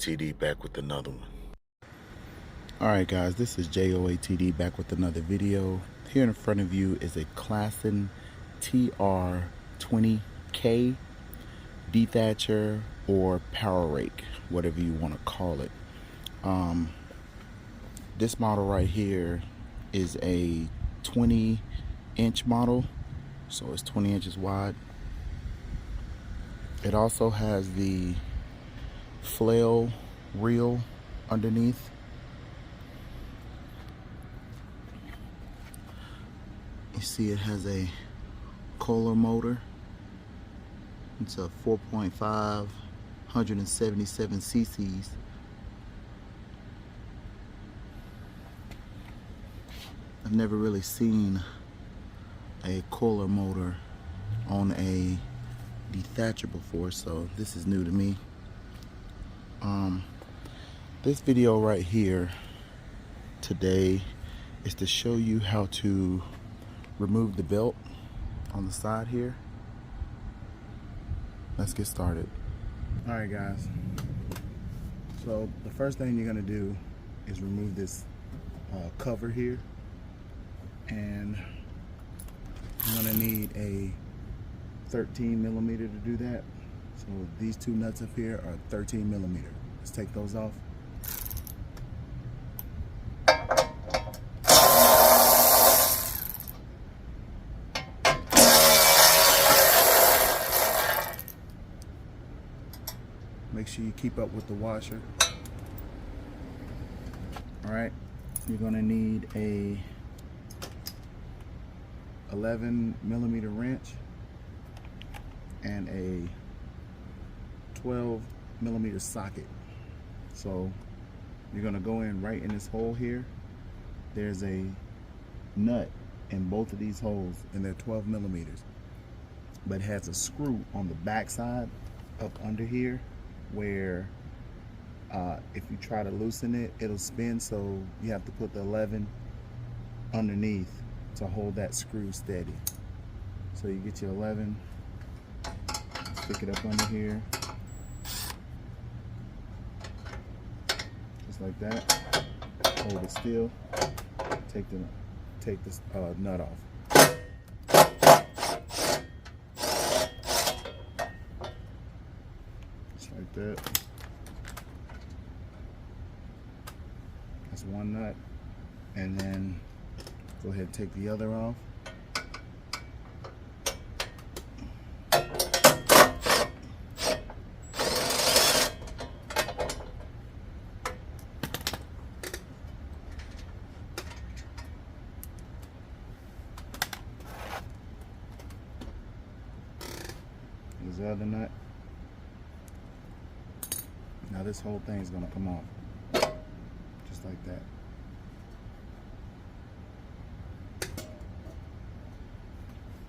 J.O.A.T.D back with another one. Alright guys, this is J.O.A.T.D back with another video. Here in front of you is a Classen TR20-K de-thatcher or power rake, whatever you want to call it. This model right here is a 20-inch model, so it's 20 inches wide. It also has the flail reel underneath. You see it has a Kohler motor. It's a 4.5, 177 cc's. I've never really seen a Kohler motor on a de-thatcher before, so this is new to me. This video right here today is to show you how to remove the belt on the side here. Let's get started. Alright guys, so the first thing you're going to do is remove this cover here, and you're going to need a 13mm to do that. So these two nuts up here are 13mm. Let's take those off. Make sure you keep up with the washer. Alright, you're going to need a 11mm wrench and a 12mm socket. So you're going to go in right in this hole here. There's a nut in both of these holes, and they're 12mm, but it has a screw on the back side up under here where if you try to loosen it, it'll spin, so you have to put the 11 underneath to hold that screw steady. So you get your 11, stick it up under here, just like that. Hold it still. Take this nut off. Just like that. That's one nut, and then go ahead and take the other off. Here's the other nut. Now this whole thing is going to come off, just like that.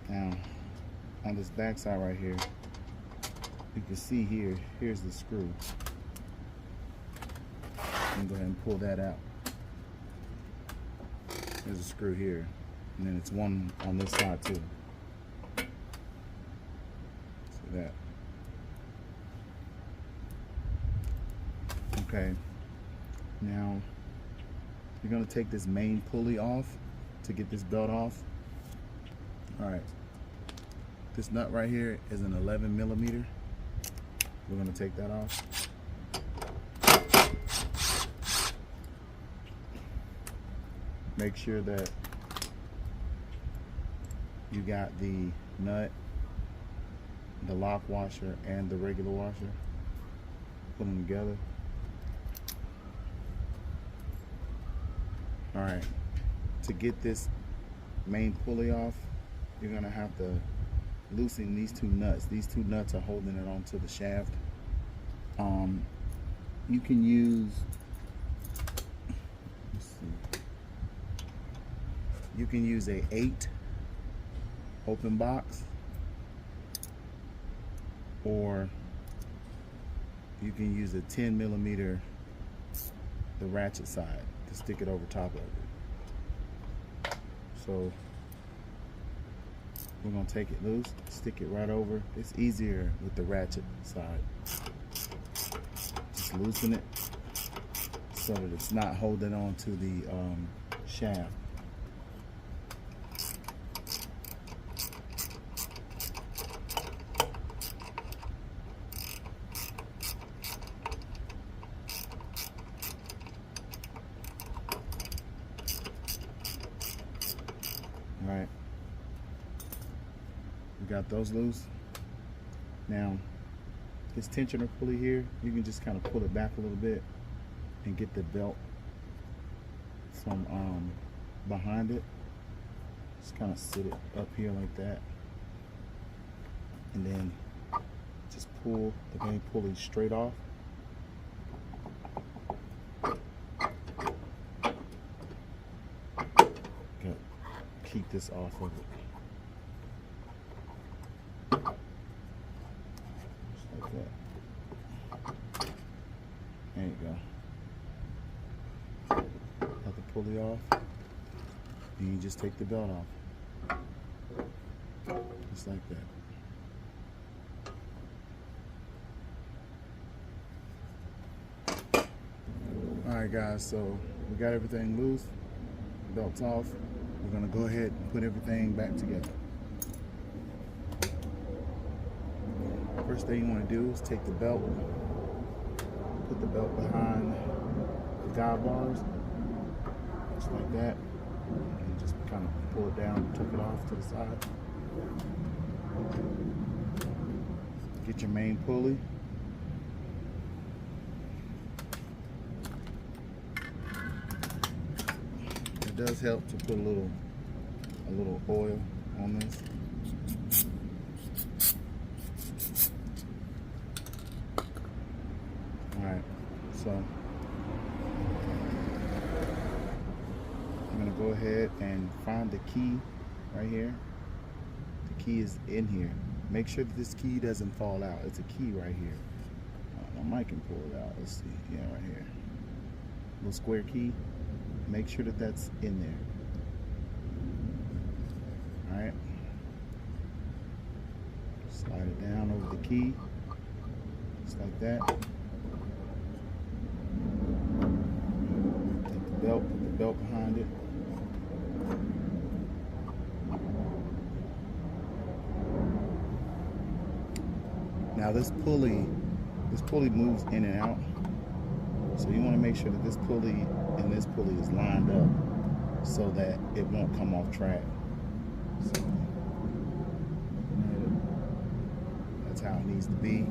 Now, on this back side right here, you can see here's the screw. I'm going to go ahead and pull that out. There's a screw here, and then it's one on this side too. See that? Okay, now you're going to take this main pulley off to get this belt off. Alright, this nut right here is an 11mm. We're going to take that off. Make sure that you got the nut, the lock washer, and the regular washer. Put them together. Alright, to get this main pulley off, you're going to have to loosen these two nuts. These two nuts are holding it onto the shaft. You can use, let's see, you can use a 8 open box, or you can use a 10mm, the ratchet side, to stick it over top of it. So we're going to take it loose, stick it right over. It's easier with the ratchet side. Just just loosen it so that it's not holding on to the shaft. All right, we got those loose. Now, this tensioner pulley here, you can just kind of pull it back a little bit and get the belt from behind it. Just kind of sit it up here like that, and then just pull the main pulley straight off. Okay. Keep this off of it. Just like that. There you go. Got the pulley off, and you just take the belt off. Just like that. Alright guys, so we got everything loose, belt's off. We're gonna go ahead and put everything back together. First thing you want to do is take the belt, put the belt behind the guide bars, just like that, and just kind of pull it down, tuck it off to the side. Get your main pulley. It does help to put a little oil on this. Alright, so I'm going to go ahead and find the key right here. The key is in here. Make sure that this key doesn't fall out. It's a key right here. I might can pull it out. Let's see. Yeah, right here. Little square key. Make sure that that's in there. Alright. Slide it down over the key. Just like that. Take the belt, put the belt behind it. Now this pulley moves in and out. So you want to make sure that this pulley and this pulley is lined up so that it won't come off track. So that's how it needs to be.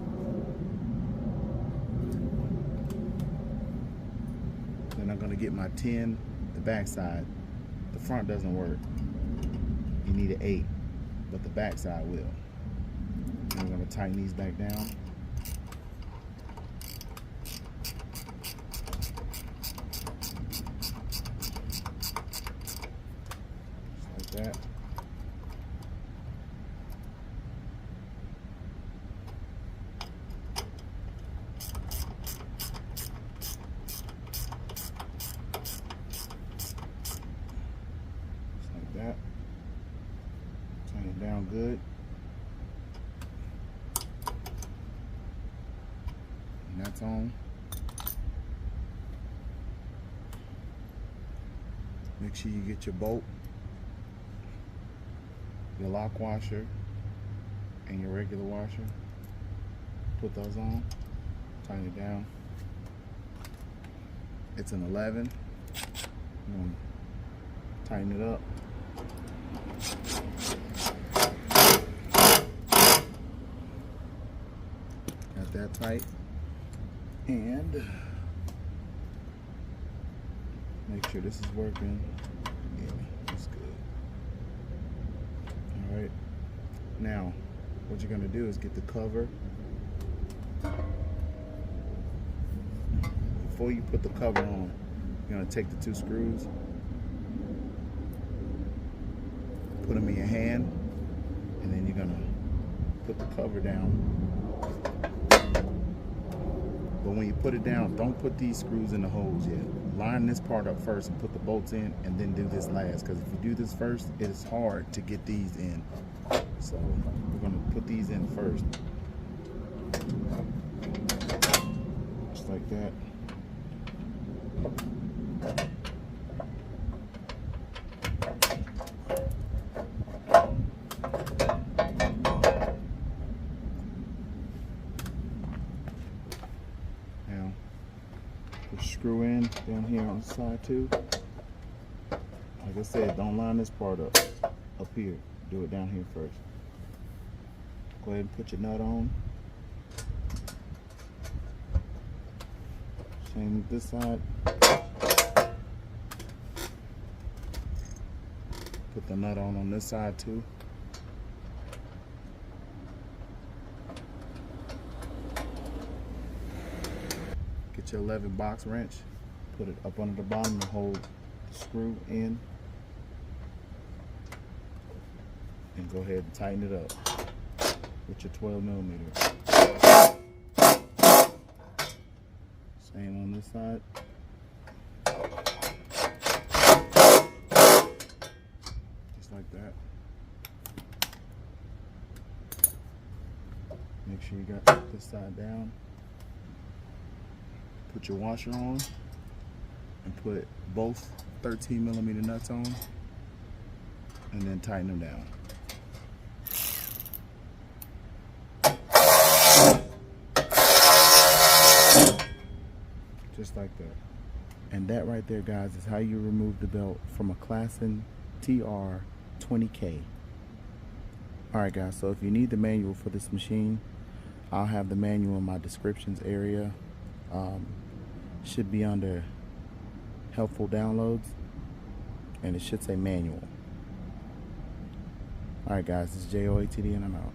Then I'm going to get my 10, the back side. The front doesn't work. You need an 8, but the back side will. And I'm going to tighten these back down. That. Just like that. Turn it down good. And that's on. Make sure you get your bolt, your lock washer, and your regular washer. Put those on, tighten it down. It's an 11. Tighten it up. Got that tight. And make sure this is working. Yeah, that's good. Alright, now what you're going to do is get the cover. Before you put the cover on, you're going to take the 2 screws, put them in your hand, and then you're going to put the cover down. But when you put it down, don't put these screws in the holes yet. Line this part up first and put the bolts in, and then do this last, because if you do this first, it's hard to get these in. So we're going to put these in first. Just like that. Now, put screw in down here on the side too. Like I said, don't line this part up here. Do it down here first. Go ahead and put your nut on. Same with this side. Put the nut on this side too. Get your 11 box wrench. Put it up under the bottom to hold the screw in. And go ahead and tighten it up with your 12mm. Same on this side. Just like that. Make sure you got this side down. Put your washer on and put both 13mm nuts on, and then tighten them down. Just like that. And that right there, guys, is how you remove the belt from a Classen TR20-K. Alright guys, so if you need the manual for this machine, I'll have the manual in my descriptions area. Should be under helpful downloads, and it should say manual. Alright guys, this is J.O.A.T.D and I'm out.